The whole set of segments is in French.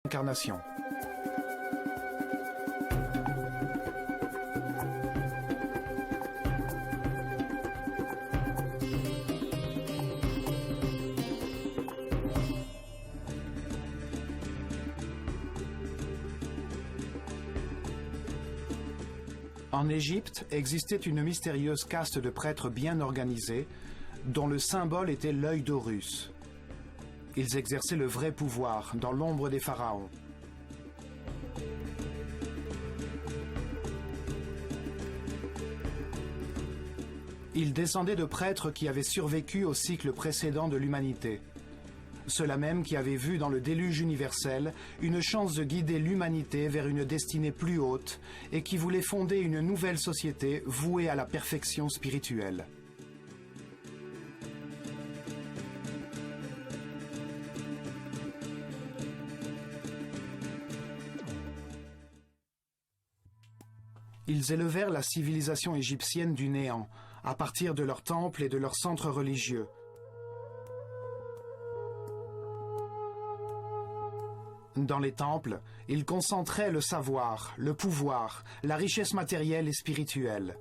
Incarnation. En Égypte existait une mystérieuse caste de prêtres bien organisés, dont le symbole était l'œil d'Horus. Ils exerçaient le vrai pouvoir dans l'ombre des pharaons. Ils descendaient de prêtres qui avaient survécu au cycle précédent de l'humanité. Ceux-là même qui avaient vu dans le déluge universel une chance de guider l'humanité vers une destinée plus haute et qui voulaient fonder une nouvelle société vouée à la perfection spirituelle. Ils élevèrent la civilisation égyptienne du néant, à partir de leurs temples et de leurs centres religieux. Dans les temples, ils concentraient le savoir, le pouvoir, la richesse matérielle et spirituelle.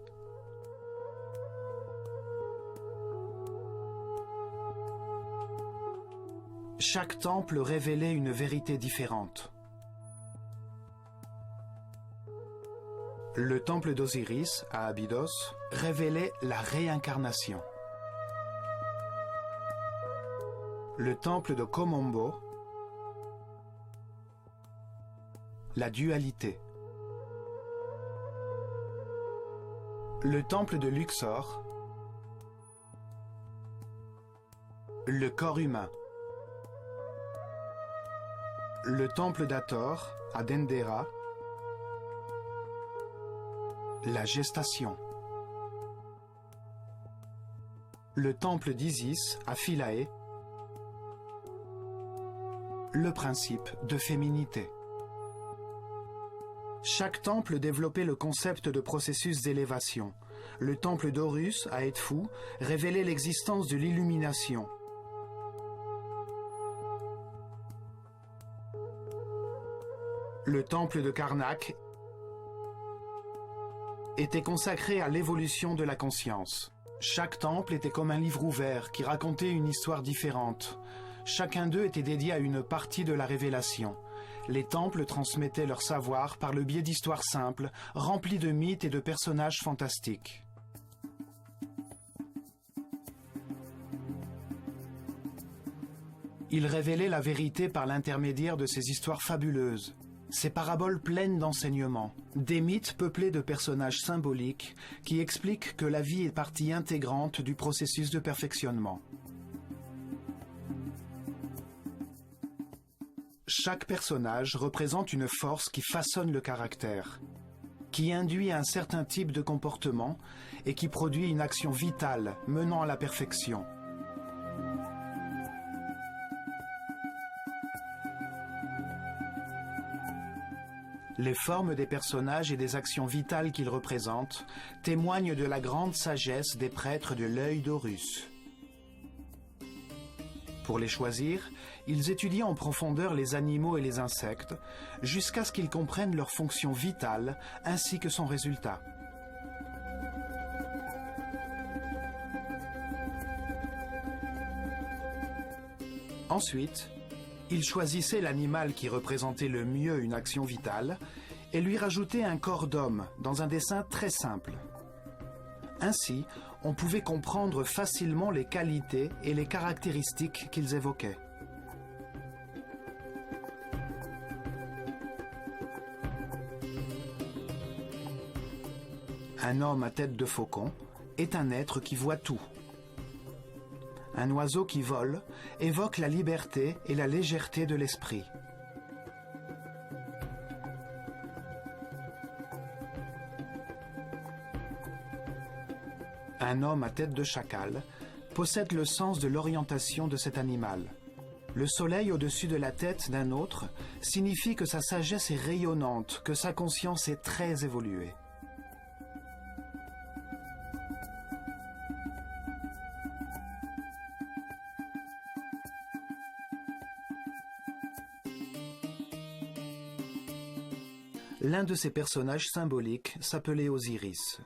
Chaque temple révélait une vérité différente. Le temple d'Osiris, à Abydos, révélait la réincarnation. Le temple de Komombo, la dualité. Le temple de Luxor, le corps humain. Le temple d'Hathor, à Dendera, la gestation. Le temple d'Isis, à Philae, le principe de féminité. Chaque temple développait le concept de processus d'élévation. Le temple d'Horus, à Edfou, révélait l'existence de l'illumination. Le temple de Karnak était consacré à l'évolution de la conscience. Chaque temple était comme un livre ouvert qui racontait une histoire différente. Chacun d'eux était dédié à une partie de la révélation. Les temples transmettaient leur savoir par le biais d'histoires simples, remplies de mythes et de personnages fantastiques. Ils révélaient la vérité par l'intermédiaire de ces histoires fabuleuses. Ces paraboles pleines d'enseignements, des mythes peuplés de personnages symboliques qui expliquent que la vie est partie intégrante du processus de perfectionnement. Chaque personnage représente une force qui façonne le caractère, qui induit un certain type de comportement et qui produit une action vitale menant à la perfection. Les formes des personnages et des actions vitales qu'ils représentent témoignent de la grande sagesse des prêtres de l'œil d'Horus. Pour les choisir, ils étudient en profondeur les animaux et les insectes, jusqu'à ce qu'ils comprennent leur fonction vitale ainsi que son résultat. Ensuite, ils choisissaient l'animal qui représentait le mieux une action vitale et lui rajoutaient un corps d'homme dans un dessin très simple. Ainsi, on pouvait comprendre facilement les qualités et les caractéristiques qu'ils évoquaient. Un homme à tête de faucon est un être qui voit tout. Un oiseau qui vole évoque la liberté et la légèreté de l'esprit. Un homme à tête de chacal possède le sens de l'orientation de cet animal. Le soleil au-dessus de la tête d'un autre signifie que sa sagesse est rayonnante, que sa conscience est très évoluée. L'un de ces personnages symboliques s'appelait Osiris.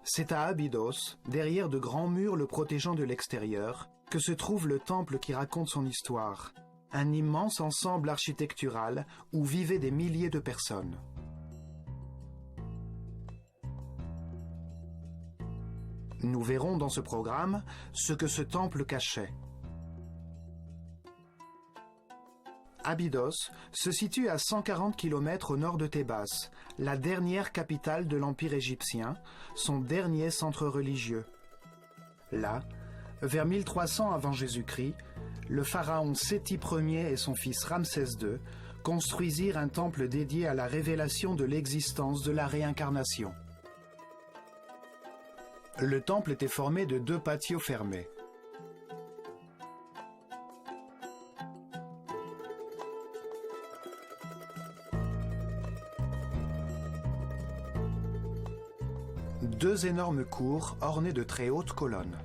C'est à Abydos, derrière de grands murs le protégeant de l'extérieur, que se trouve le temple qui raconte son histoire, un immense ensemble architectural où vivaient des milliers de personnes. Nous verrons dans ce programme ce que ce temple cachait. Abydos se situe à 140 km au nord de Thébas, la dernière capitale de l'Empire égyptien, son dernier centre religieux. Là, vers 1300 avant Jésus-Christ, le pharaon Séti Ier et son fils Ramsès II construisirent un temple dédié à la révélation de l'existence de la réincarnation. Le temple était formé de 2 patios fermés. Deux énormes cours ornées de très hautes colonnes.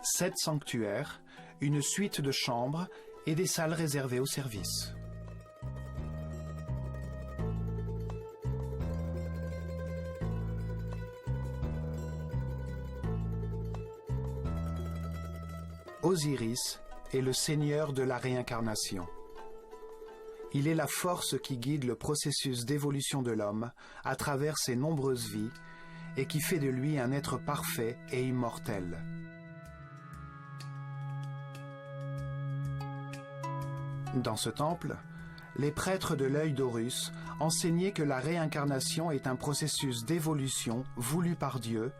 Sept sanctuaires, une suite de chambres et des salles réservées au service. Osiris est le seigneur de la réincarnation. Il est la force qui guide le processus d'évolution de l'homme à travers ses nombreuses vies et qui fait de lui un être parfait et immortel. Dans ce temple, les prêtres de l'œil d'Horus enseignaient que la réincarnation est un processus d'évolution voulu par Dieu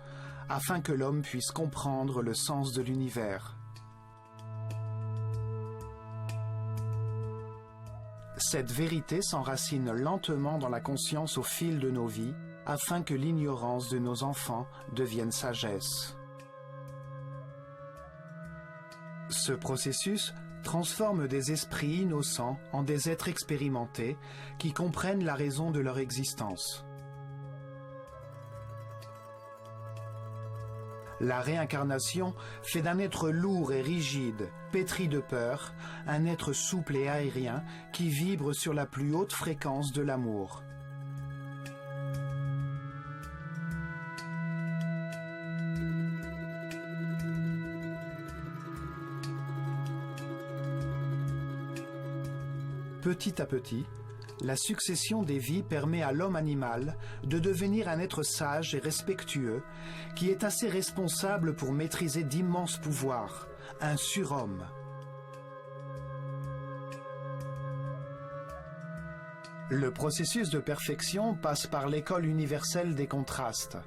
afin que l'homme puisse comprendre le sens de l'univers. Cette vérité s'enracine lentement dans la conscience au fil de nos vies afin que l'ignorance de nos enfants devienne sagesse. Ce processus transforme des esprits innocents en des êtres expérimentés qui comprennent la raison de leur existence. La réincarnation fait d'un être lourd et rigide, pétri de peur, un être souple et aérien qui vibre sur la plus haute fréquence de l'amour. Petit à petit, la succession des vies permet à l'homme animal de devenir un être sage et respectueux qui est assez responsable pour maîtriser d'immenses pouvoirs, un surhomme. Le processus de perfection passe par l'école universelle des contrastes.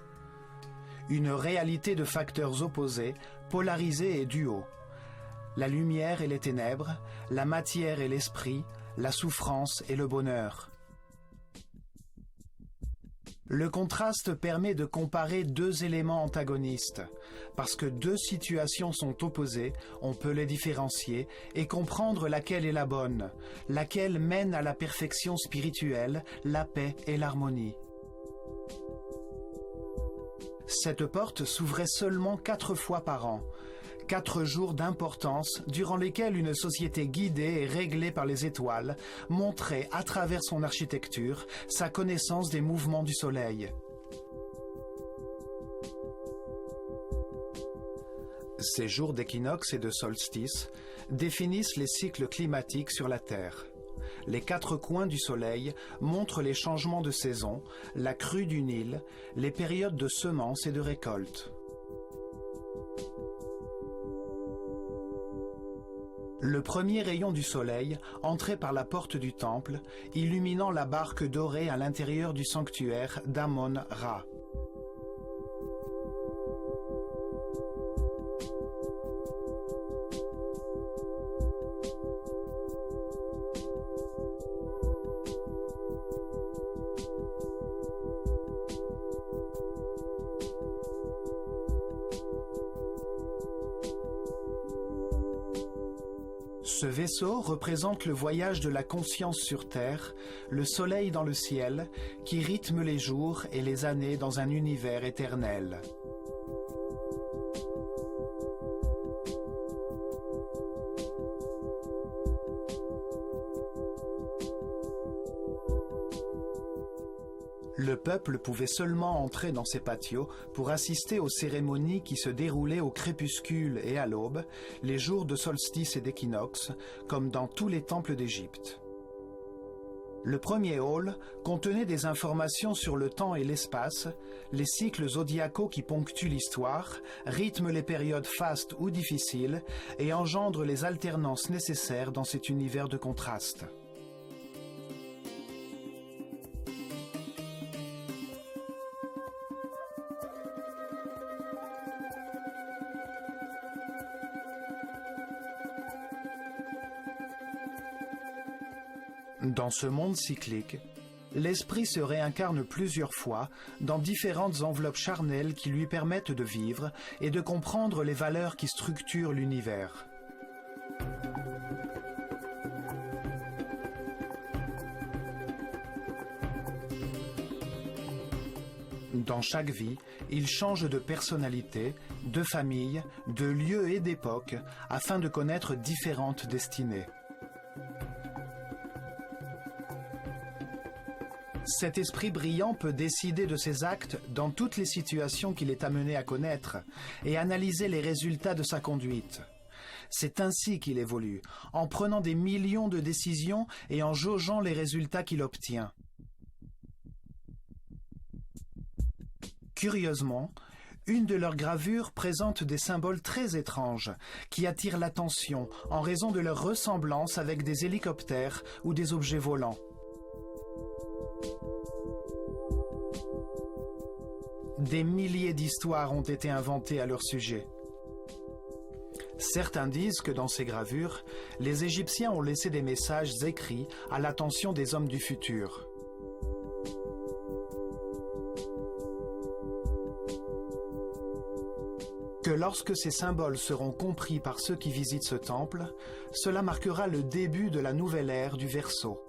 Une réalité de facteurs opposés, polarisés et duaux. La lumière et les ténèbres, la matière et l'esprit, la souffrance et le bonheur. Le contraste permet de comparer 2 éléments antagonistes. Parce que 2 situations sont opposées, on peut les différencier et comprendre laquelle est la bonne, laquelle mène à la perfection spirituelle, la paix et l'harmonie. Cette porte s'ouvrait seulement 4 fois par an. 4 jours d'importance durant lesquels une société guidée et réglée par les étoiles montrait à travers son architecture sa connaissance des mouvements du soleil. Ces jours d'équinoxe et de solstice définissent les cycles climatiques sur la Terre. Les 4 coins du soleil montrent les changements de saison, la crue du Nil, les périodes de semences et de récolte. Le premier rayon du soleil entrait par la porte du temple, illuminant la barque dorée à l'intérieur du sanctuaire d'Amon-Ra. Ce vaisseau représente le voyage de la conscience sur Terre, le soleil dans le ciel, qui rythme les jours et les années dans un univers éternel. Le peuple pouvait seulement entrer dans ces patios pour assister aux cérémonies qui se déroulaient au crépuscule et à l'aube, les jours de solstice et d'équinoxe, comme dans tous les temples d'Égypte. Le premier hall contenait des informations sur le temps et l'espace, les cycles zodiacaux qui ponctuent l'histoire, rythment les périodes fastes ou difficiles et engendrent les alternances nécessaires dans cet univers de contraste. Dans ce monde cyclique, l'esprit se réincarne plusieurs fois dans différentes enveloppes charnelles qui lui permettent de vivre et de comprendre les valeurs qui structurent l'univers. Dans chaque vie, il change de personnalité, de famille, de lieu et d'époque afin de connaître différentes destinées. Cet esprit brillant peut décider de ses actes dans toutes les situations qu'il est amené à connaître et analyser les résultats de sa conduite. C'est ainsi qu'il évolue, en prenant des millions de décisions et en jaugeant les résultats qu'il obtient. Curieusement, une de leurs gravures présente des symboles très étranges qui attirent l'attention en raison de leur ressemblance avec des hélicoptères ou des objets volants. Des milliers d'histoires ont été inventées à leur sujet. Certains disent que dans ces gravures, les Égyptiens ont laissé des messages écrits à l'attention des hommes du futur. Que lorsque ces symboles seront compris par ceux qui visitent ce temple, cela marquera le début de la nouvelle ère du Verseau.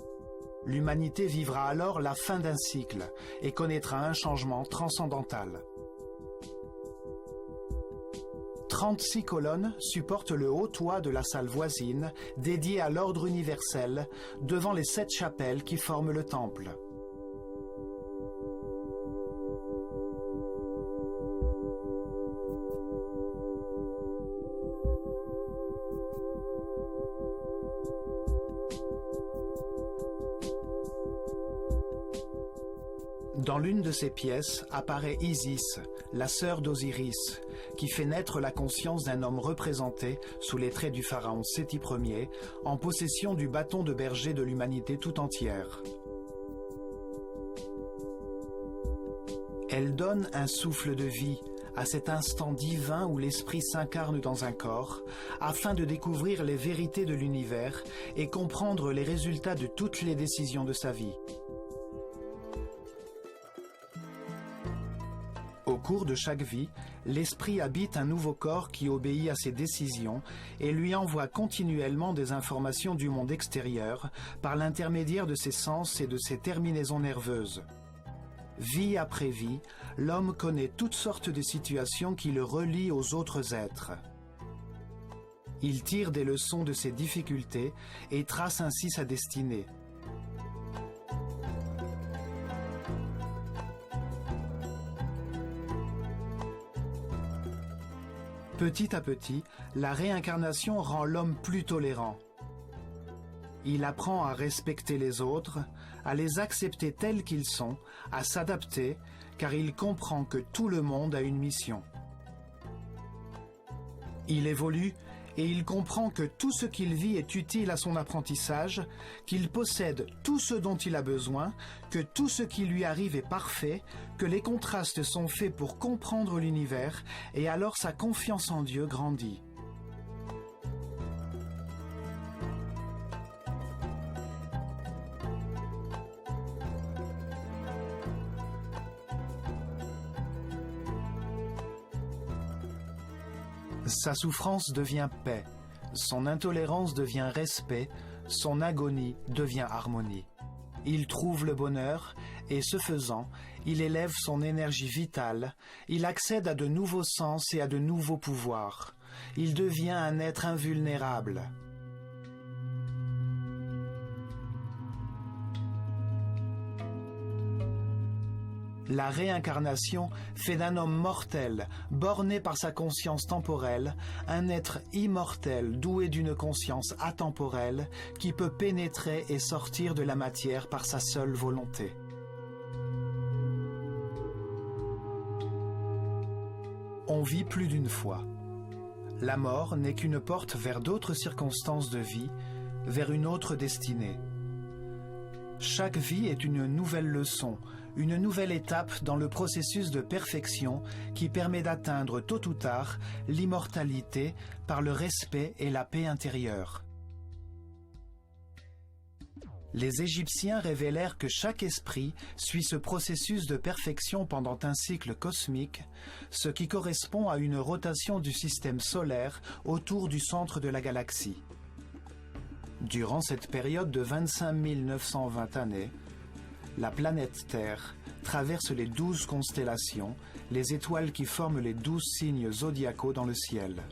L'humanité vivra alors la fin d'un cycle et connaîtra un changement transcendantal. 36 colonnes supportent le haut toit de la salle voisine, dédiée à l'ordre universel, devant les 7 chapelles qui forment le temple. Dans l'une de ces pièces apparaît Isis, la sœur d'Osiris, qui fait naître la conscience d'un homme représenté sous les traits du pharaon Séti Ier, en possession du bâton de berger de l'humanité tout entière. Elle donne un souffle de vie à cet instant divin où l'esprit s'incarne dans un corps, afin de découvrir les vérités de l'univers et comprendre les résultats de toutes les décisions de sa vie. Au cours de chaque vie, l'esprit habite un nouveau corps qui obéit à ses décisions et lui envoie continuellement des informations du monde extérieur par l'intermédiaire de ses sens et de ses terminaisons nerveuses. Vie après vie, l'homme connaît toutes sortes de situations qui le relient aux autres êtres. Il tire des leçons de ses difficultés et trace ainsi sa destinée. Petit à petit, la réincarnation rend l'homme plus tolérant. Il apprend à respecter les autres, à les accepter tels qu'ils sont, à s'adapter, car il comprend que tout le monde a une mission. Il évolue et il comprend que tout ce qu'il vit est utile à son apprentissage, qu'il possède tout ce dont il a besoin, que tout ce qui lui arrive est parfait, que les contrastes sont faits pour comprendre l'univers, et alors sa confiance en Dieu grandit. Sa souffrance devient paix, son intolérance devient respect, son agonie devient harmonie. Il trouve le bonheur et, ce faisant, il élève son énergie vitale, il accède à de nouveaux sens et à de nouveaux pouvoirs. Il devient un être invulnérable. La réincarnation fait d'un homme mortel, borné par sa conscience temporelle, un être immortel doué d'une conscience atemporelle qui peut pénétrer et sortir de la matière par sa seule volonté. On vit plus d'une fois. La mort n'est qu'une porte vers d'autres circonstances de vie, vers une autre destinée. Chaque vie est une nouvelle leçon, une nouvelle étape dans le processus de perfection qui permet d'atteindre tôt ou tard l'immortalité par le respect et la paix intérieure. Les Égyptiens révélèrent que chaque esprit suit ce processus de perfection pendant un cycle cosmique, ce qui correspond à une rotation du système solaire autour du centre de la galaxie. Durant cette période de 25 920 années, la planète Terre traverse les 12 constellations, les étoiles qui forment les 12 signes zodiacaux dans le ciel.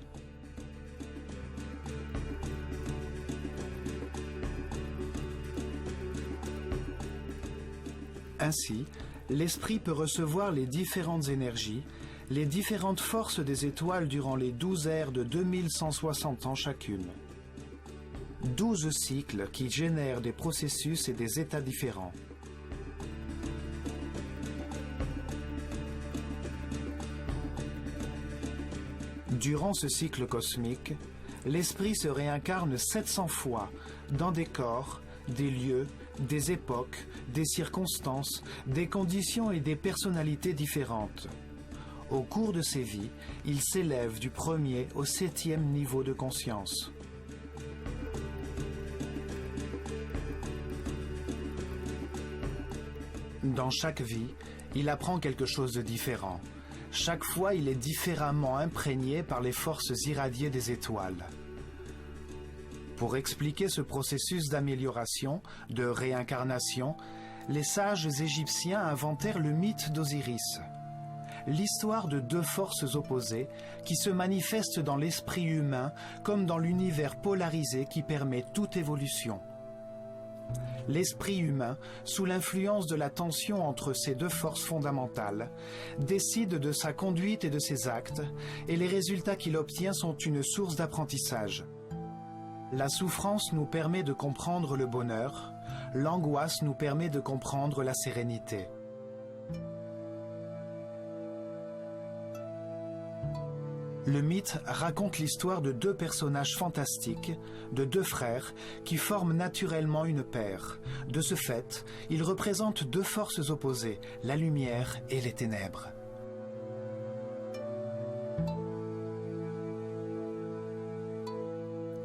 Ainsi, l'esprit peut recevoir les différentes énergies, les différentes forces des étoiles durant les 12 ères de 2160 ans chacune. 12 cycles qui génèrent des processus et des états différents. Durant ce cycle cosmique, l'esprit se réincarne 700 fois dans des corps, des lieux, des époques, des circonstances, des conditions et des personnalités différentes. Au cours de ces vies, il s'élève du 1er au 7e niveau de conscience. Dans chaque vie, il apprend quelque chose de différent. Chaque fois, il est différemment imprégné par les forces irradiées des étoiles. Pour expliquer ce processus d'amélioration, de réincarnation, les sages égyptiens inventèrent le mythe d'Osiris. L'histoire de deux forces opposées qui se manifestent dans l'esprit humain comme dans l'univers polarisé qui permet toute évolution. L'esprit humain, sous l'influence de la tension entre ces deux forces fondamentales, décide de sa conduite et de ses actes, et les résultats qu'il obtient sont une source d'apprentissage. La souffrance nous permet de comprendre le bonheur, l'angoisse nous permet de comprendre la sérénité. Le mythe raconte l'histoire de deux personnages fantastiques, de deux frères, qui forment naturellement une paire. De ce fait, ils représentent deux forces opposées, la lumière et les ténèbres.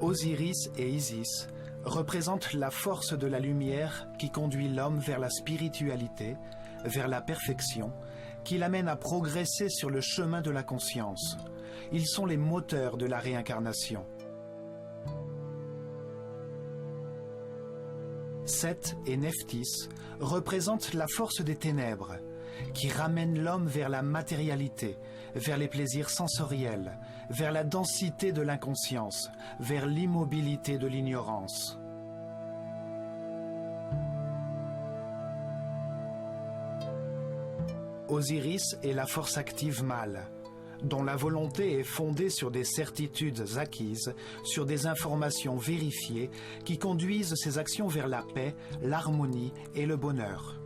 Osiris et Isis représentent la force de la lumière qui conduit l'homme vers la spiritualité, vers la perfection, qui l'amène à progresser sur le chemin de la conscience. Ils sont les moteurs de la réincarnation. Seth et Nephthys représentent la force des ténèbres, qui ramène l'homme vers la matérialité, vers les plaisirs sensoriels, vers la densité de l'inconscience, vers l'immobilité de l'ignorance. Osiris est la force active mâle, dont la volonté est fondée sur des certitudes acquises, sur des informations vérifiées qui conduisent ses actions vers la paix, l'harmonie et le bonheur.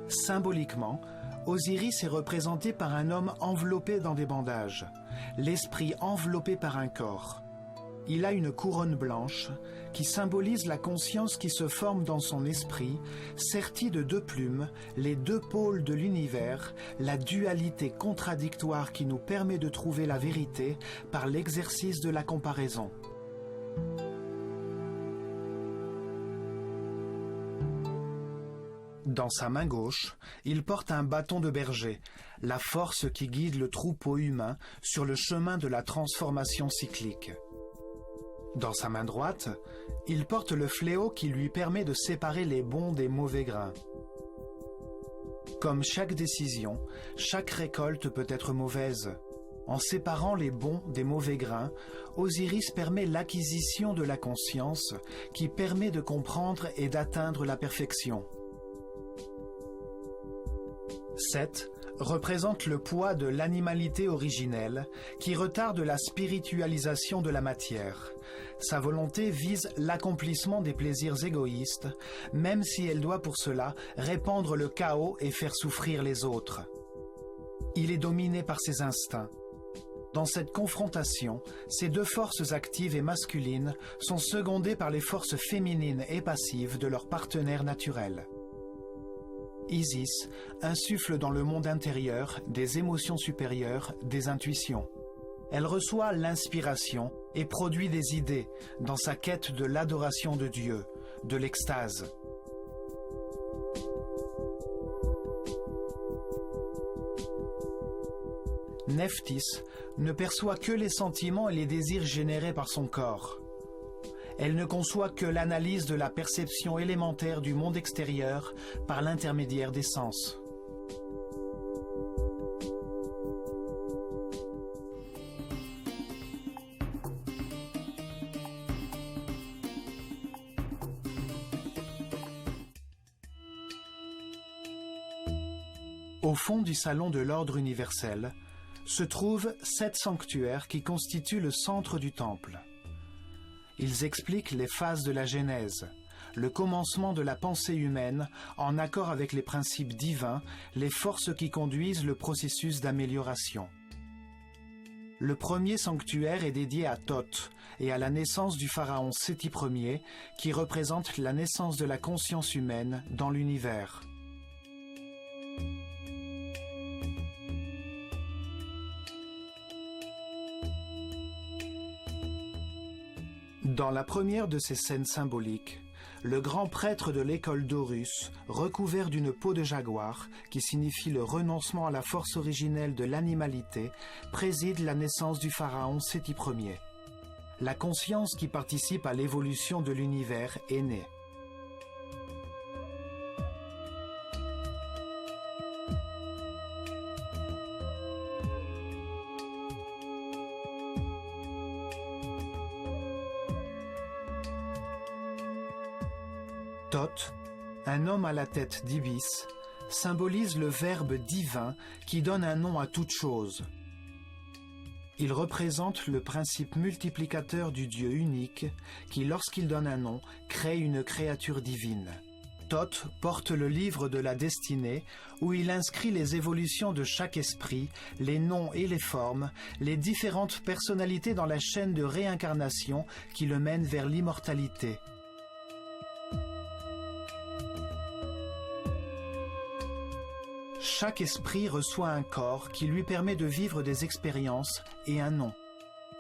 Symboliquement, Osiris est représenté par un homme enveloppé dans des bandages, l'esprit enveloppé par un corps. Il a une couronne blanche qui symbolise la conscience qui se forme dans son esprit, sertie de deux plumes, les deux pôles de l'univers, la dualité contradictoire qui nous permet de trouver la vérité par l'exercice de la comparaison. Dans sa main gauche, il porte un bâton de berger, la force qui guide le troupeau humain sur le chemin de la transformation cyclique. Dans sa main droite, il porte le fléau qui lui permet de séparer les bons des mauvais grains. Comme chaque décision, chaque récolte peut être mauvaise. En séparant les bons des mauvais grains, Osiris permet l'acquisition de la conscience qui permet de comprendre et d'atteindre la perfection. 7 représente le poids de l'animalité originelle qui retarde la spiritualisation de la matière. Sa volonté vise l'accomplissement des plaisirs égoïstes, même si elle doit pour cela répandre le chaos et faire souffrir les autres. Il est dominé par ses instincts. Dans cette confrontation, ces deux forces actives et masculines sont secondées par les forces féminines et passives de leur partenaire naturel. Isis insuffle dans le monde intérieur des émotions supérieures, des intuitions. Elle reçoit l'inspiration et produit des idées dans sa quête de l'adoration de Dieu, de l'extase. Nephthys ne perçoit que les sentiments et les désirs générés par son corps. Elle ne conçoit que l'analyse de la perception élémentaire du monde extérieur par l'intermédiaire des sens. Au fond du salon de l'ordre universel se trouvent 7 sanctuaires qui constituent le centre du temple. Ils expliquent les phases de la Genèse, le commencement de la pensée humaine en accord avec les principes divins, les forces qui conduisent le processus d'amélioration. Le premier sanctuaire est dédié à Thoth et à la naissance du pharaon Séti Ier, qui représente la naissance de la conscience humaine dans l'univers. Dans la première de ces scènes symboliques, le grand prêtre de l'école d'Horus, recouvert d'une peau de jaguar, qui signifie le renoncement à la force originelle de l'animalité, préside la naissance du pharaon Séti Ier. La conscience qui participe à l'évolution de l'univers est née. Thoth, un homme à la tête d'ibis, symbolise le verbe divin qui donne un nom à toute chose. Il représente le principe multiplicateur du Dieu unique qui, lorsqu'il donne un nom, crée une créature divine. Thoth porte le livre de la destinée où il inscrit les évolutions de chaque esprit, les noms et les formes, les différentes personnalités dans la chaîne de réincarnation qui le mène vers l'immortalité. Chaque esprit reçoit un corps qui lui permet de vivre des expériences et un nom.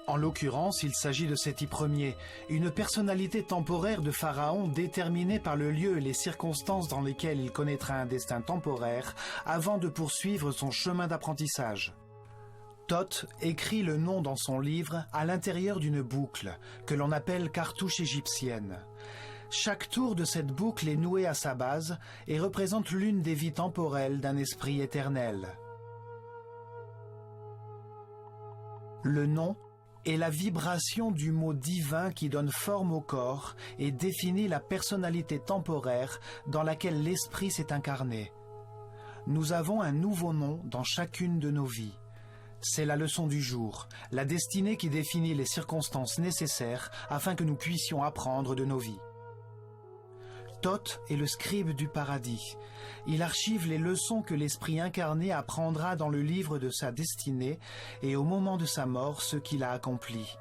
En l'occurrence, il s'agit de Séti Ier, une personnalité temporaire de Pharaon déterminée par le lieu et les circonstances dans lesquelles il connaîtra un destin temporaire avant de poursuivre son chemin d'apprentissage. Thoth écrit le nom dans son livre à l'intérieur d'une boucle que l'on appelle cartouche égyptienne. Chaque tour de cette boucle est noué à sa base et représente l'une des vies temporelles d'un esprit éternel. Le nom est la vibration du mot divin qui donne forme au corps et définit la personnalité temporaire dans laquelle l'esprit s'est incarné. Nous avons un nouveau nom dans chacune de nos vies. C'est la leçon du jour, la destinée qui définit les circonstances nécessaires afin que nous puissions apprendre de nos vies. Thoth est le scribe du paradis. Il archive les leçons que l'esprit incarné apprendra dans le livre de sa destinée et au moment de sa mort ce qu'il a accompli.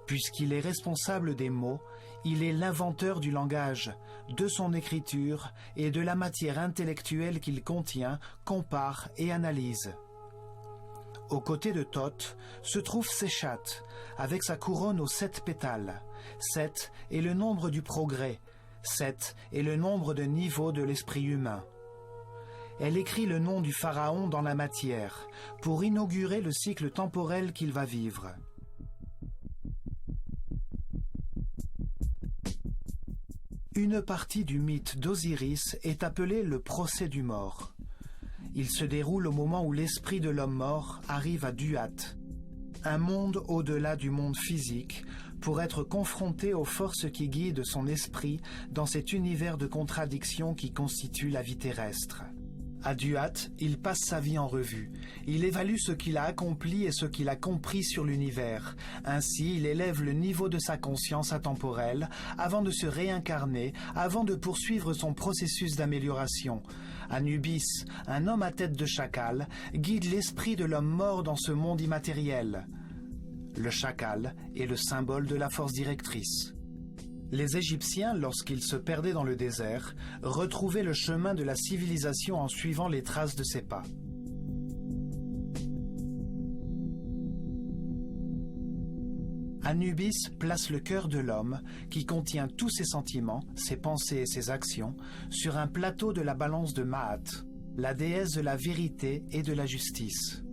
Puisqu'il est responsable des mots, il est l'inventeur du langage, de son écriture et de la matière intellectuelle qu'il contient, compare et analyse. Aux côtés de Thoth se trouve Séchat, avec sa couronne aux 7 pétales. 7 est le nombre du progrès. 7 est le nombre de niveaux de l'esprit humain. Elle écrit le nom du pharaon dans la matière pour inaugurer le cycle temporel qu'il va vivre. Une partie du mythe d'Osiris est appelée le procès du mort. Il se déroule au moment où l'esprit de l'homme mort arrive à Duat, un monde au-delà du monde physique, pour être confronté aux forces qui guident son esprit dans cet univers de contradictions qui constitue la vie terrestre. À Duat, il passe sa vie en revue. Il évalue ce qu'il a accompli et ce qu'il a compris sur l'univers. Ainsi, il élève le niveau de sa conscience atemporelle avant de se réincarner, avant de poursuivre son processus d'amélioration. Anubis, un homme à tête de chacal, guide l'esprit de l'homme mort dans ce monde immatériel. Le chacal est le symbole de la force directrice. Les Égyptiens, lorsqu'ils se perdaient dans le désert, retrouvaient le chemin de la civilisation en suivant les traces de ses pas. Anubis place le cœur de l'homme, qui contient tous ses sentiments, ses pensées et ses actions, sur un plateau de la balance de Maat, la déesse de la vérité et de la justice.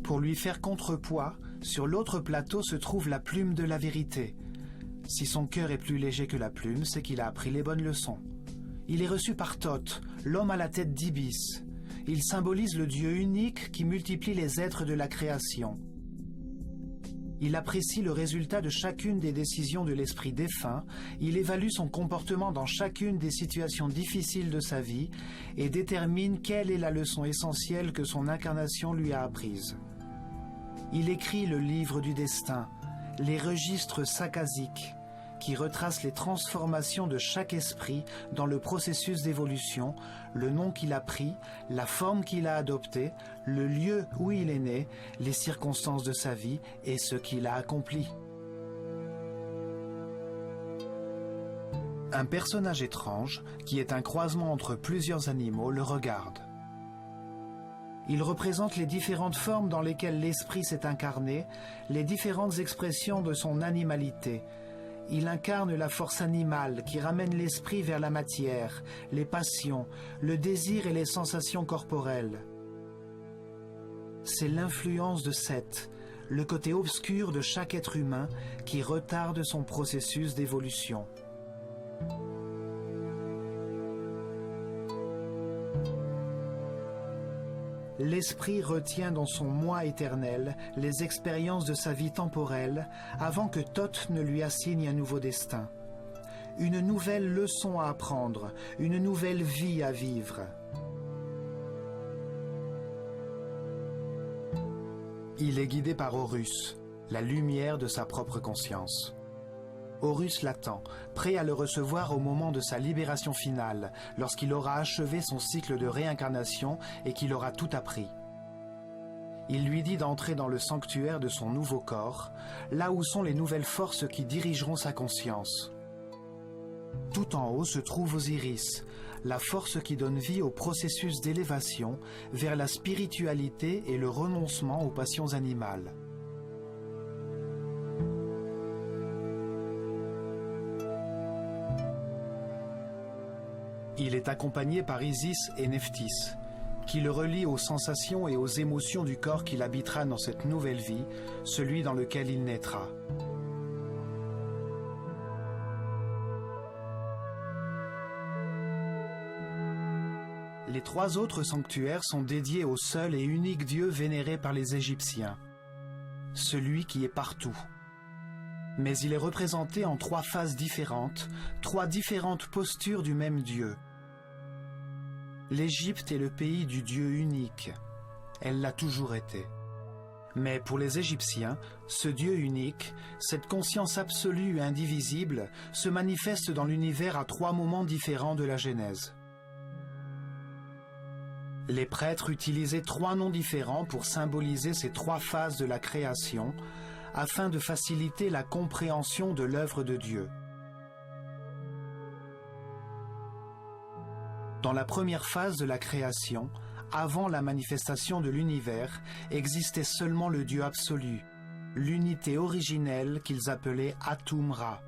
Pour lui faire contrepoids, sur l'autre plateau se trouve la plume de la vérité. Si son cœur est plus léger que la plume, c'est qu'il a appris les bonnes leçons. Il est reçu par Thoth, l'homme à la tête d'Ibis. Il symbolise le Dieu unique qui multiplie les êtres de la création. Il apprécie le résultat de chacune des décisions de l'esprit défunt, il évalue son comportement dans chacune des situations difficiles de sa vie et détermine quelle est la leçon essentielle que son incarnation lui a apprise. Il écrit le livre du destin, les registres sakkasiques, qui retracent les transformations de chaque esprit dans le processus d'évolution, le nom qu'il a pris, la forme qu'il a adoptée, le lieu où il est né, les circonstances de sa vie et ce qu'il a accompli. Un personnage étrange, qui est un croisement entre plusieurs animaux, le regarde. Il représente les différentes formes dans lesquelles l'esprit s'est incarné, les différentes expressions de son animalité. Il incarne la force animale qui ramène l'esprit vers la matière, les passions, le désir et les sensations corporelles. C'est l'influence de Seth, le côté obscur de chaque être humain qui retarde son processus d'évolution. L'esprit retient dans son moi éternel les expériences de sa vie temporelle avant que Thoth ne lui assigne un nouveau destin. Une nouvelle leçon à apprendre, une nouvelle vie à vivre. Il est guidé par Horus, la lumière de sa propre conscience. Horus l'attend, prêt à le recevoir au moment de sa libération finale, lorsqu'il aura achevé son cycle de réincarnation et qu'il aura tout appris. Il lui dit d'entrer dans le sanctuaire de son nouveau corps, là où sont les nouvelles forces qui dirigeront sa conscience. Tout en haut se trouve Osiris, la force qui donne vie au processus d'élévation vers la spiritualité et le renoncement aux passions animales. Il est accompagné par Isis et Nephthys, qui le relient aux sensations et aux émotions du corps qu'il habitera dans cette nouvelle vie, celui dans lequel il naîtra. Les trois autres sanctuaires sont dédiés au seul et unique Dieu vénéré par les Égyptiens, celui qui est partout. Mais il est représenté en trois phases différentes, trois différentes postures du même Dieu. L'Égypte est le pays du Dieu unique. Elle l'a toujours été. Mais pour les Égyptiens, ce Dieu unique, cette conscience absolue et indivisible, se manifeste dans l'univers à trois moments différents de la Genèse. Les prêtres utilisaient trois noms différents pour symboliser ces trois phases de la création, afin de faciliter la compréhension de l'œuvre de Dieu. Dans la première phase de la création, avant la manifestation de l'univers, existait seulement le Dieu absolu, l'unité originelle qu'ils appelaient Atum-Ra.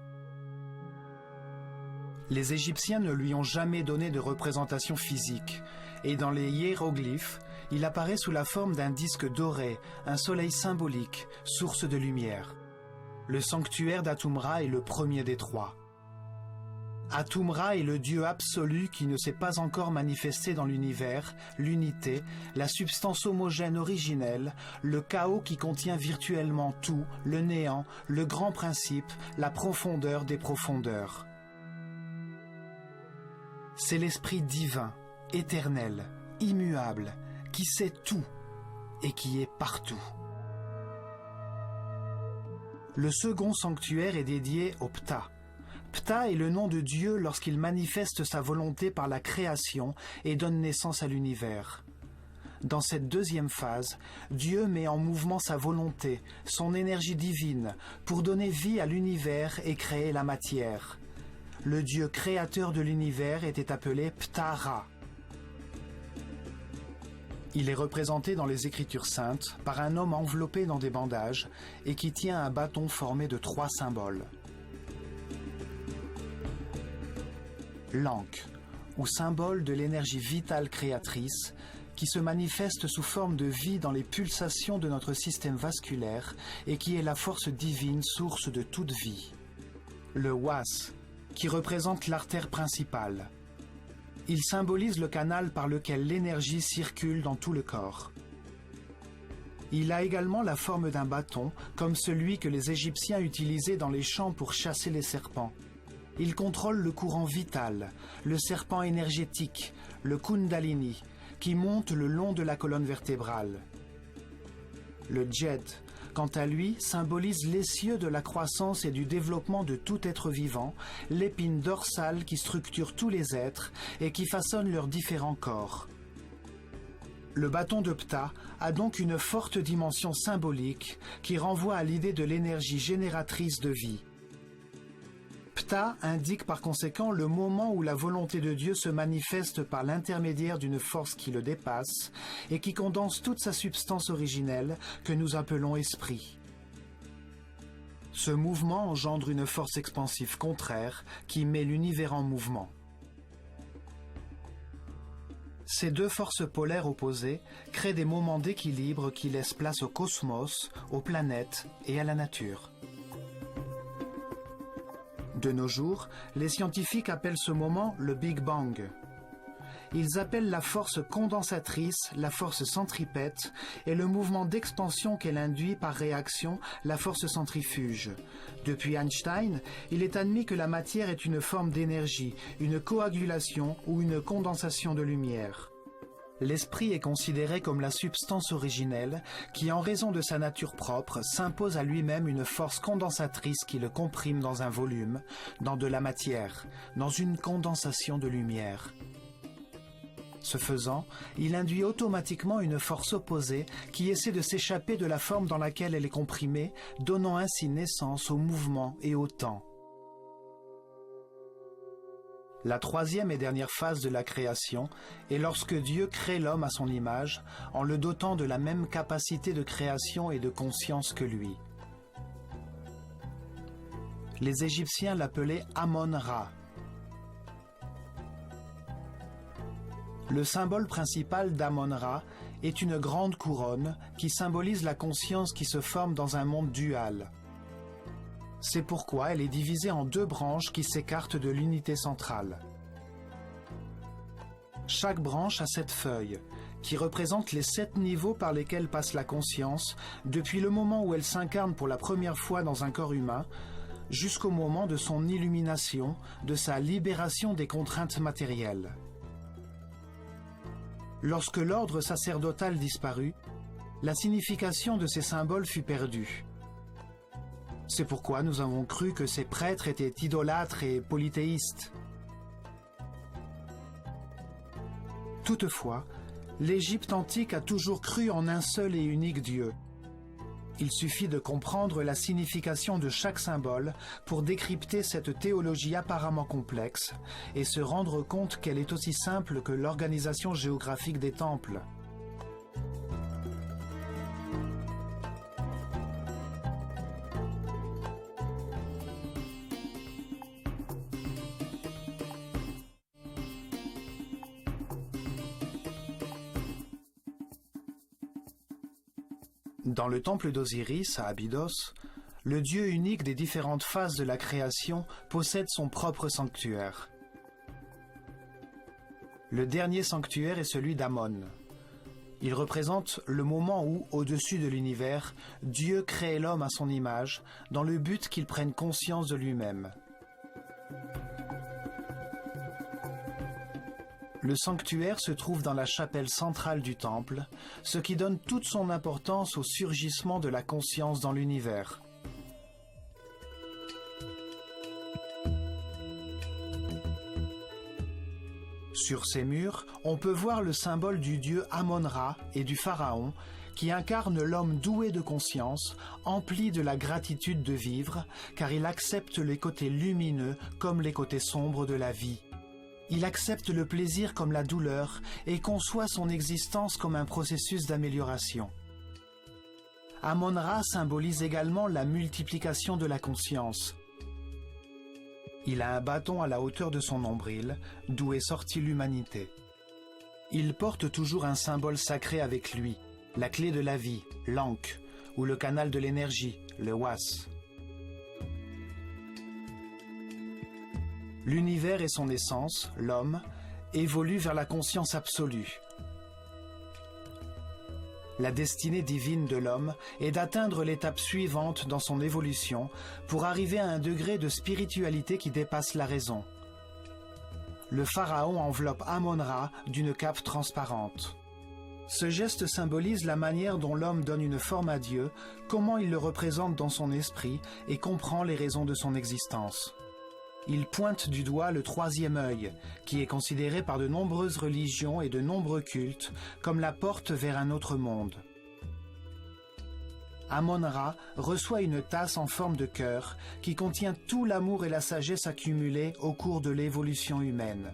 Les Égyptiens ne lui ont jamais donné de représentation physique, et dans les hiéroglyphes, il apparaît sous la forme d'un disque doré, un soleil symbolique, source de lumière. Le sanctuaire d'Atum-Ra est le premier des trois. Atum-Ra est le Dieu absolu qui ne s'est pas encore manifesté dans l'univers, l'unité, la substance homogène originelle, le chaos qui contient virtuellement tout, le néant, le grand principe, la profondeur des profondeurs. C'est l'esprit divin, éternel, immuable, qui sait tout et qui est partout. Le second sanctuaire est dédié au Ptah. Ptah est le nom de Dieu lorsqu'il manifeste sa volonté par la création et donne naissance à l'univers. Dans cette deuxième phase, Dieu met en mouvement sa volonté, son énergie divine, pour donner vie à l'univers et créer la matière. Le Dieu créateur de l'univers était appelé Ptah-Ra. Il est représenté dans les Écritures saintes par un homme enveloppé dans des bandages et qui tient un bâton formé de 3 symboles. L'Ankh, ou symbole de l'énergie vitale créatrice, qui se manifeste sous forme de vie dans les pulsations de notre système vasculaire et qui est la force divine source de toute vie. Le Was, qui représente l'artère principale. Il symbolise le canal par lequel l'énergie circule dans tout le corps. Il a également la forme d'un bâton, comme celui que les Égyptiens utilisaient dans les champs pour chasser les serpents. Il contrôle le courant vital, le serpent énergétique, le Kundalini, qui monte le long de la colonne vertébrale. Le Djed, quant à lui, symbolise l'essieu de la croissance et du développement de tout être vivant, l'épine dorsale qui structure tous les êtres et qui façonne leurs différents corps. Le bâton de Ptah a donc une forte dimension symbolique qui renvoie à l'idée de l'énergie génératrice de vie. Ptah indique par conséquent le moment où la volonté de Dieu se manifeste par l'intermédiaire d'une force qui le dépasse et qui condense toute sa substance originelle que nous appelons esprit. Ce mouvement engendre une force expansive contraire qui met l'univers en mouvement. Ces deux forces polaires opposées créent des moments d'équilibre qui laissent place au cosmos, aux planètes et à la nature. De nos jours, les scientifiques appellent ce moment le Big Bang. Ils appellent la force condensatrice la force centripète et le mouvement d'expansion qu'elle induit par réaction la force centrifuge. Depuis Einstein, il est admis que la matière est une forme d'énergie, une coagulation ou une condensation de lumière. L'esprit est considéré comme la substance originelle qui, en raison de sa nature propre, s'impose à lui-même une force condensatrice qui le comprime dans un volume, dans de la matière, dans une condensation de lumière. Ce faisant, il induit automatiquement une force opposée qui essaie de s'échapper de la forme dans laquelle elle est comprimée, donnant ainsi naissance au mouvement et au temps. La troisième et dernière phase de la création est lorsque Dieu crée l'homme à son image, en le dotant de la même capacité de création et de conscience que lui. Les Égyptiens l'appelaient Amon-Ra. Le symbole principal d'Amon-Ra est une grande couronne qui symbolise la conscience qui se forme dans un monde dual. C'est pourquoi elle est divisée en 2 branches qui s'écartent de l'unité centrale. Chaque branche a 7 feuilles, qui représentent les 7 niveaux par lesquels passe la conscience, depuis le moment où elle s'incarne pour la première fois dans un corps humain, jusqu'au moment de son illumination, de sa libération des contraintes matérielles. Lorsque l'ordre sacerdotal disparut, la signification de ces symboles fut perdue. C'est pourquoi nous avons cru que ces prêtres étaient idolâtres et polythéistes. Toutefois, l'Égypte antique a toujours cru en un seul et unique Dieu. Il suffit de comprendre la signification de chaque symbole pour décrypter cette théologie apparemment complexe et se rendre compte qu'elle est aussi simple que l'organisation géographique des temples. Dans le temple d'Osiris, à Abydos, le Dieu unique des différentes phases de la création possède son propre sanctuaire. Le dernier sanctuaire est celui d'Amon. Il représente le moment où, au-dessus de l'univers, Dieu crée l'homme à son image, dans le but qu'il prenne conscience de lui-même. Le sanctuaire se trouve dans la chapelle centrale du temple, ce qui donne toute son importance au surgissement de la conscience dans l'univers. Sur ces murs, on peut voir le symbole du dieu Amon-Ra et du pharaon, qui incarne l'homme doué de conscience, empli de la gratitude de vivre, car il accepte les côtés lumineux comme les côtés sombres de la vie. Il accepte le plaisir comme la douleur et conçoit son existence comme un processus d'amélioration. Amon-Ra symbolise également la multiplication de la conscience. Il a un bâton à la hauteur de son nombril, d'où est sortie l'humanité. Il porte toujours un symbole sacré avec lui, la clé de la vie, l'Ankh, ou le canal de l'énergie, le Was. L'univers et son essence, l'homme, évoluent vers la conscience absolue. La destinée divine de l'homme est d'atteindre l'étape suivante dans son évolution pour arriver à un degré de spiritualité qui dépasse la raison. Le pharaon enveloppe Amon-Ra d'une cape transparente. Ce geste symbolise la manière dont l'homme donne une forme à Dieu, comment il le représente dans son esprit et comprend les raisons de son existence. Il pointe du doigt le troisième œil, qui est considéré par de nombreuses religions et de nombreux cultes comme la porte vers un autre monde. Amon-Ra reçoit une tasse en forme de cœur qui contient tout l'amour et la sagesse accumulés au cours de l'évolution humaine.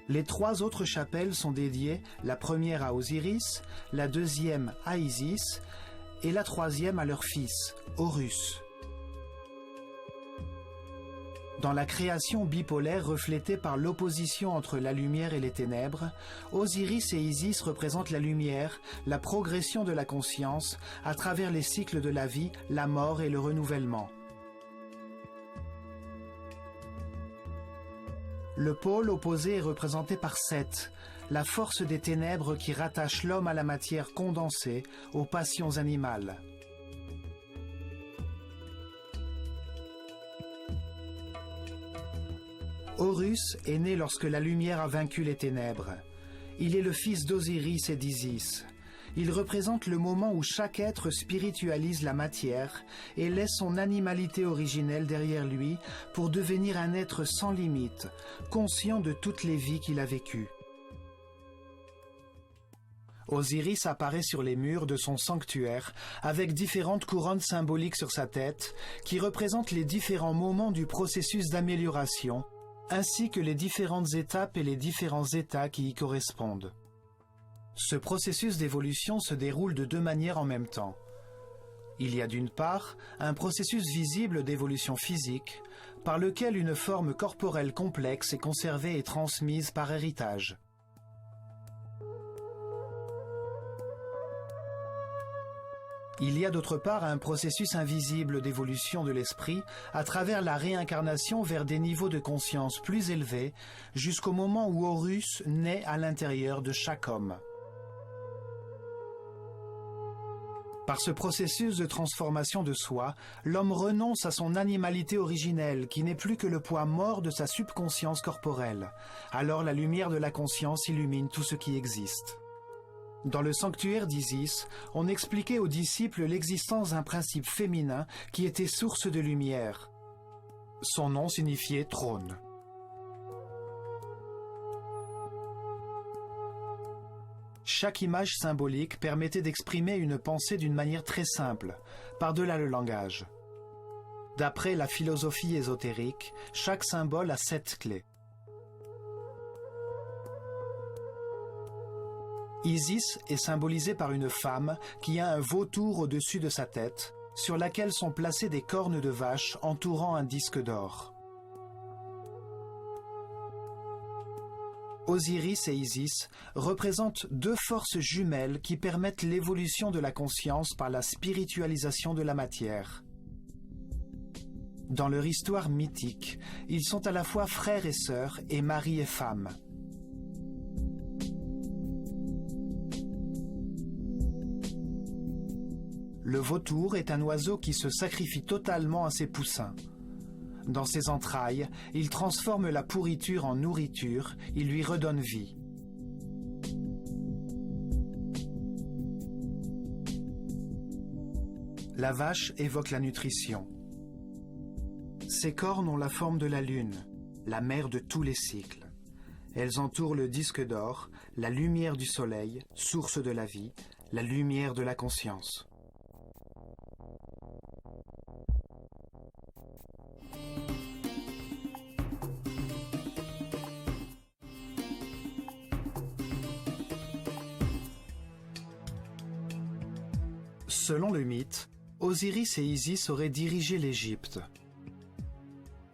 Les trois autres chapelles sont dédiées, la première à Osiris, la deuxième à Isis et la troisième à leur fils, Horus. Dans la création bipolaire reflétée par l'opposition entre la lumière et les ténèbres, Osiris et Isis représentent la lumière, la progression de la conscience à travers les cycles de la vie, la mort et le renouvellement. Le pôle opposé est représenté par Seth, la force des ténèbres qui rattache l'homme à la matière condensée, aux passions animales. Horus est né lorsque la lumière a vaincu les ténèbres. Il est le fils d'Osiris et d'Isis. Il représente le moment où chaque être spiritualise la matière et laisse son animalité originelle derrière lui pour devenir un être sans limite, conscient de toutes les vies qu'il a vécues. Osiris apparaît sur les murs de son sanctuaire avec différentes couronnes symboliques sur sa tête qui représentent les différents moments du processus d'amélioration, ainsi que les différentes étapes et les différents états qui y correspondent. Ce processus d'évolution se déroule de deux manières en même temps. Il y a d'une part un processus visible d'évolution physique, par lequel une forme corporelle complexe est conservée et transmise par héritage. Il y a d'autre part un processus invisible d'évolution de l'esprit à travers la réincarnation vers des niveaux de conscience plus élevés jusqu'au moment où Horus naît à l'intérieur de chaque homme. Par ce processus de transformation de soi, l'homme renonce à son animalité originelle qui n'est plus que le poids mort de sa subconscience corporelle. Alors la lumière de la conscience illumine tout ce qui existe. Dans le sanctuaire d'Isis, on expliquait aux disciples l'existence d'un principe féminin qui était source de lumière. Son nom signifiait trône. Chaque image symbolique permettait d'exprimer une pensée d'une manière très simple, par-delà le langage. D'après la philosophie ésotérique, chaque symbole a 7 clés. Isis est symbolisée par une femme qui a un vautour au-dessus de sa tête, sur laquelle sont placées des cornes de vache entourant un disque d'or. Osiris et Isis représentent deux forces jumelles qui permettent l'évolution de la conscience par la spiritualisation de la matière. Dans leur histoire mythique, ils sont à la fois frères et sœurs et mari et femme. Le vautour est un oiseau qui se sacrifie totalement à ses poussins. Dans ses entrailles, il transforme la pourriture en nourriture, il lui redonne vie. La vache évoque la nutrition. Ses cornes ont la forme de la lune, la mère de tous les cycles. Elles entourent le disque d'or, la lumière du soleil, source de la vie, la lumière de la conscience. Selon le mythe, Osiris et Isis auraient dirigé l'Égypte.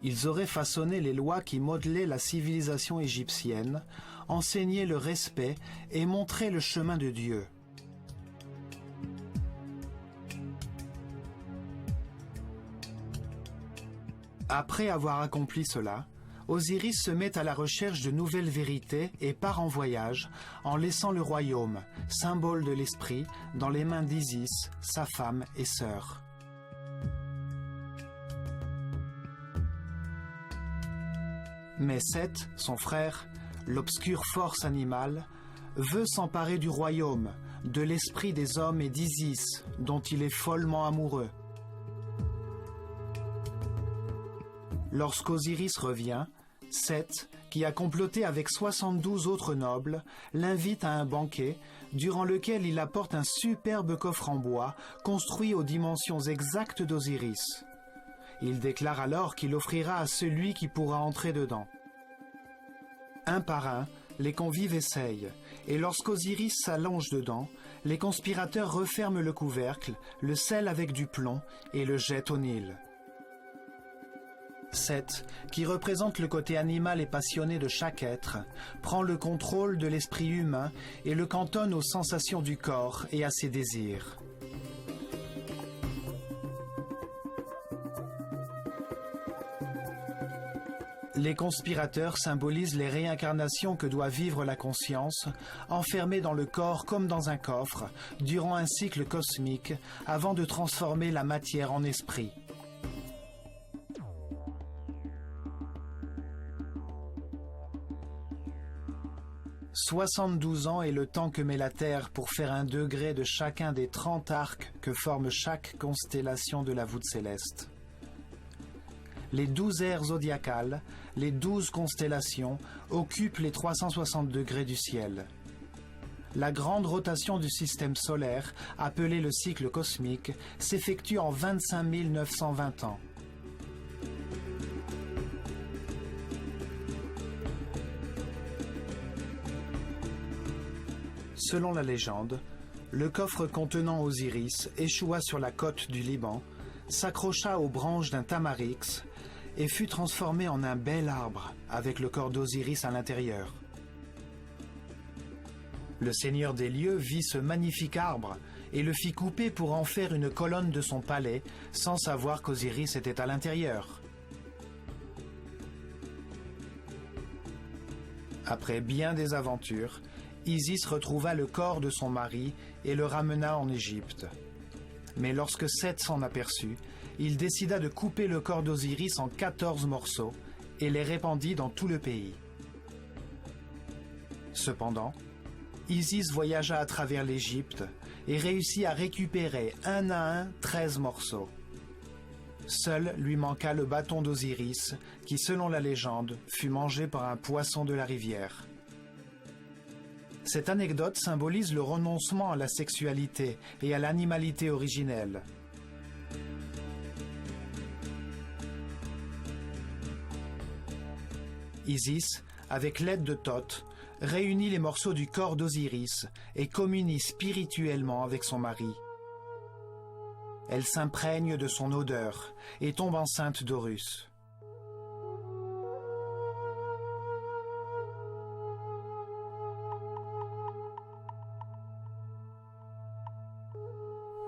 Ils auraient façonné les lois qui modelaient la civilisation égyptienne, enseigné le respect et montré le chemin de Dieu. Après avoir accompli cela, Osiris se met à la recherche de nouvelles vérités et part en voyage en laissant le royaume, symbole de l'esprit, dans les mains d'Isis, sa femme et sœur. Mais Seth, son frère, l'obscure force animale, veut s'emparer du royaume, de l'esprit des hommes et d'Isis, dont il est follement amoureux. Lorsqu'Osiris revient, Seth, qui a comploté avec 72 autres nobles, l'invite à un banquet durant lequel il apporte un superbe coffre en bois construit aux dimensions exactes d'Osiris. Il déclare alors qu'il offrira à celui qui pourra entrer dedans. Un par un, les convives essayent, et lorsqu'Osiris s'allonge dedans, les conspirateurs referment le couvercle, le scellent avec du plomb et le jettent au Nil. Seth, qui représente le côté animal et passionné de chaque être, prend le contrôle de l'esprit humain et le cantonne aux sensations du corps et à ses désirs. Les conspirateurs symbolisent les réincarnations que doit vivre la conscience, enfermée dans le corps comme dans un coffre, durant un cycle cosmique, avant de transformer la matière en esprit. « 72 ans est le temps que met la Terre pour faire un degré de chacun des 30 arcs que forme chaque constellation de la voûte céleste. Les 12 aires zodiacales, les 12 constellations, occupent les 360 degrés du ciel. La grande rotation du système solaire, appelée le cycle cosmique, s'effectue en 25 920 ans. Selon la légende, le coffre contenant Osiris échoua sur la côte du Liban, s'accrocha aux branches d'un tamarix et fut transformé en un bel arbre avec le corps d'Osiris à l'intérieur. Le seigneur des lieux vit ce magnifique arbre et le fit couper pour en faire une colonne de son palais sans savoir qu'Osiris était à l'intérieur. Après bien des aventures, Isis retrouva le corps de son mari et le ramena en Égypte. Mais lorsque Seth s'en aperçut, il décida de couper le corps d'Osiris en 14 morceaux et les répandit dans tout le pays. Cependant, Isis voyagea à travers l'Égypte et réussit à récupérer un à un 13 morceaux. Seul lui manqua le bâton d'Osiris qui, selon la légende, fut mangé par un poisson de la rivière. Cette anecdote symbolise le renoncement à la sexualité et à l'animalité originelle. Isis, avec l'aide de Thoth, réunit les morceaux du corps d'Osiris et communie spirituellement avec son mari. Elle s'imprègne de son odeur et tombe enceinte d'Horus.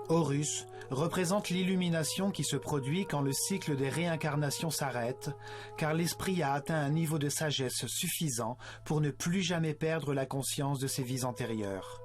Horus représente l'illumination qui se produit quand le cycle des réincarnations s'arrête, car l'esprit a atteint un niveau de sagesse suffisant pour ne plus jamais perdre la conscience de ses vies antérieures.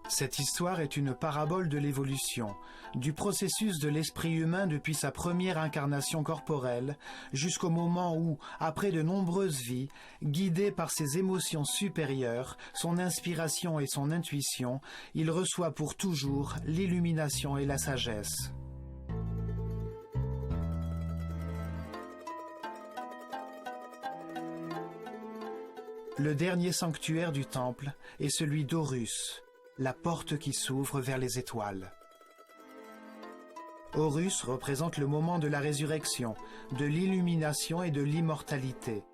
Cette histoire est une parabole de l'évolution, du processus de l'esprit humain depuis sa première incarnation corporelle jusqu'au moment où, après de nombreuses vies, guidé par ses émotions supérieures, son inspiration et son intuition, il reçoit pour toujours l'illumination et la sagesse. Le dernier sanctuaire du temple est celui d'Horus, la porte qui s'ouvre vers les étoiles. Horus représente le moment de la résurrection, de l'illumination et de l'immortalité.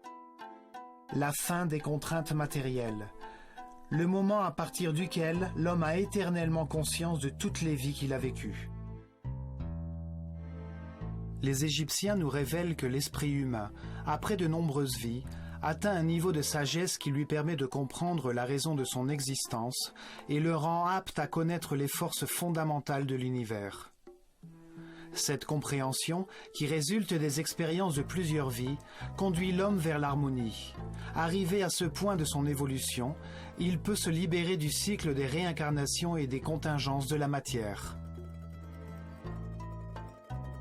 La fin des contraintes matérielles. Le moment à partir duquel l'homme a éternellement conscience de toutes les vies qu'il a vécues. Les Égyptiens nous révèlent que l'esprit humain, après de nombreuses vies, atteint un niveau de sagesse qui lui permet de comprendre la raison de son existence et le rend apte à connaître les forces fondamentales de l'univers. Cette compréhension, qui résulte des expériences de plusieurs vies, conduit l'homme vers l'harmonie. Arrivé à ce point de son évolution, il peut se libérer du cycle des réincarnations et des contingences de la matière.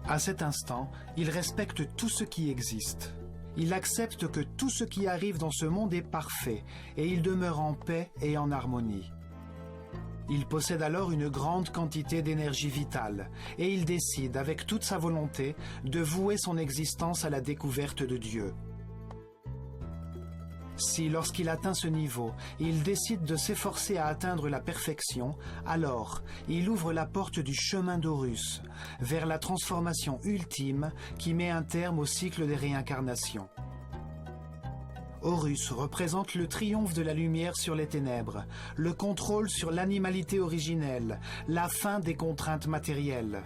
À cet instant, il respecte tout ce qui existe. Il accepte que tout ce qui arrive dans ce monde est parfait et il demeure en paix et en harmonie. Il possède alors une grande quantité d'énergie vitale et il décide avec toute sa volonté de vouer son existence à la découverte de Dieu. Si, lorsqu'il atteint ce niveau, il décide de s'efforcer à atteindre la perfection, alors il ouvre la porte du chemin d'Horus, vers la transformation ultime qui met un terme au cycle des réincarnations. Horus représente le triomphe de la lumière sur les ténèbres, le contrôle sur l'animalité originelle, la fin des contraintes matérielles.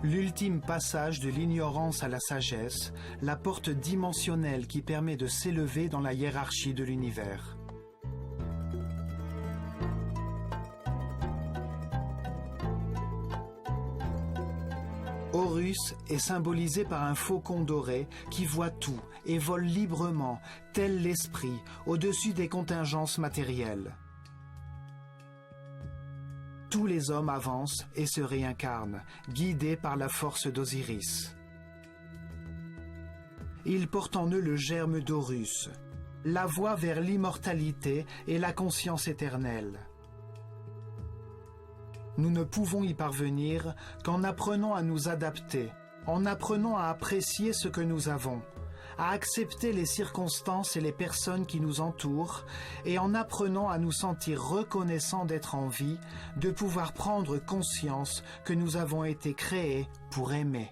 L'ultime passage de l'ignorance à la sagesse, la porte dimensionnelle qui permet de s'élever dans la hiérarchie de l'univers. Horus est symbolisé par un faucon doré qui voit tout et vole librement, tel l'esprit, au-dessus des contingences matérielles. Tous les hommes avancent et se réincarnent, guidés par la force d'Osiris. Ils portent en eux le germe d'Horus, la voie vers l'immortalité et la conscience éternelle. Nous ne pouvons y parvenir qu'en apprenant à nous adapter, en apprenant à apprécier ce que nous avons, à accepter les circonstances et les personnes qui nous entourent et en apprenant à nous sentir reconnaissants d'être en vie, de pouvoir prendre conscience que nous avons été créés pour aimer.